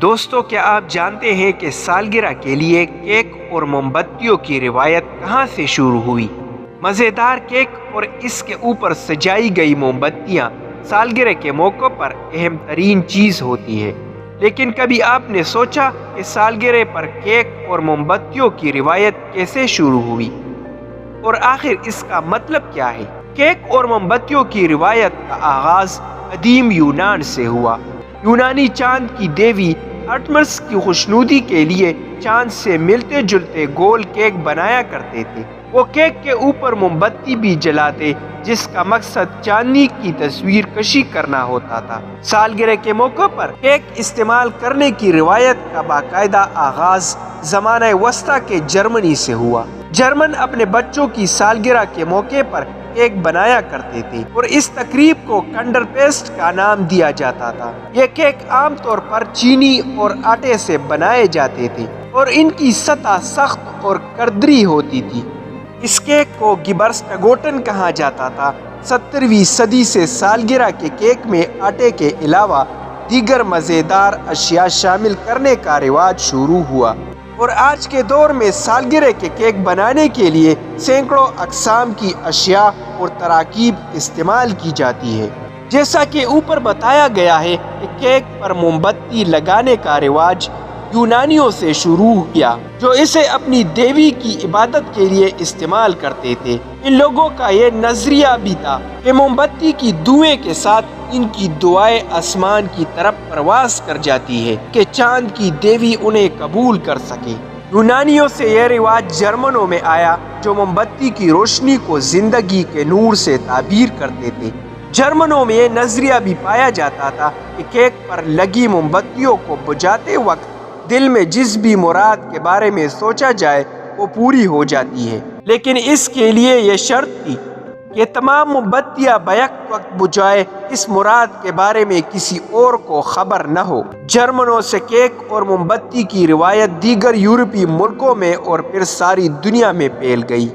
دوستو، کیا آپ جانتے ہیں کہ سالگرہ کے لیے کیک اور موم بتیوں کی روایت کہاں سے شروع ہوئی؟ مزیدار کیک اور اس کے اوپر سجائی گئی موم بتیاں سالگرہ کے موقع پر اہم ترین چیز ہوتی ہے، لیکن کبھی آپ نے سوچا کہ سالگرہ پر کیک اور موم بتیوں کی روایت کیسے شروع ہوئی اور آخر اس کا مطلب کیا ہے؟ کیک اور موم بتیوں کی روایت کا آغاز قدیم یونان سے ہوا۔ یونانی چاند کی دیوی آرٹمس کی خوشنودی کے لیے چاند سے ملتے جلتے گول کیک بنایا کرتے تھے۔ وہ کیک کے اوپر موم بتی بھی جلاتے، جس کا مقصد چاندنی کی تصویر کشی کرنا ہوتا تھا۔ سالگرہ کے موقع پر کیک استعمال کرنے کی روایت کا باقاعدہ آغاز زمانہ وسطیٰ کے جرمنی سے ہوا۔ جرمن اپنے بچوں کی سالگرہ کے موقع پر کیک بنایا کرتے تھے اور اس تقریب کو کنڈر پیسٹ کا نام دیا جاتا تھا۔ یہ کیک عام طور پر چینی اور آٹے سے بنائے جاتے تھے اور ان کی سطح سخت اور کردری ہوتی تھی۔ اس کیک کو گیبرسٹگوٹن کہا جاتا تھا۔ 17ویں صدی سے سالگرہ کے کیک میں آٹے کے علاوہ دیگر مزیدار اشیاء شامل کرنے کا رواج شروع ہوا، اور آج کے دور میں سالگرہ کے کیک بنانے کے لیے سینکڑوں اقسام کی اشیاء اور تراکیب استعمال کی جاتی ہے۔ جیسا کہ اوپر بتایا گیا ہے کہ کیک پر موم بتی لگانے کا رواج یونانیوں سے شروع کیا، جو اسے اپنی دیوی کی عبادت کے لیے استعمال کرتے تھے۔ ان لوگوں کا یہ نظریہ بھی تھا کہ موم بتی کی دھوئیں کے ساتھ ان کی دعائیں آسمان کی طرف پرواز کر جاتی ہے کہ چاند کی دیوی انہیں قبول کر سکے۔ یونانیوں سے یہ رواج جرمنوں میں آیا، جو موم بتی کی روشنی کو زندگی کے نور سے تعبیر کرتے تھے۔ جرمنوں میں یہ نظریہ بھی پایا جاتا تھا کہ کیک پر لگی موم بتیوں کو بجھاتے وقت دل میں جس بھی مراد کے بارے میں سوچا جائے وہ پوری ہو جاتی ہے، لیکن اس کے لیے یہ شرط تھی کہ تمام موم بتیاں بیک وقت بجھائے، اس مراد کے بارے میں کسی اور کو خبر نہ ہو۔ جرمنوں سے کیک اور موم بتی کی روایت دیگر یورپی ملکوں میں اور پھر ساری دنیا میں پھیل گئی۔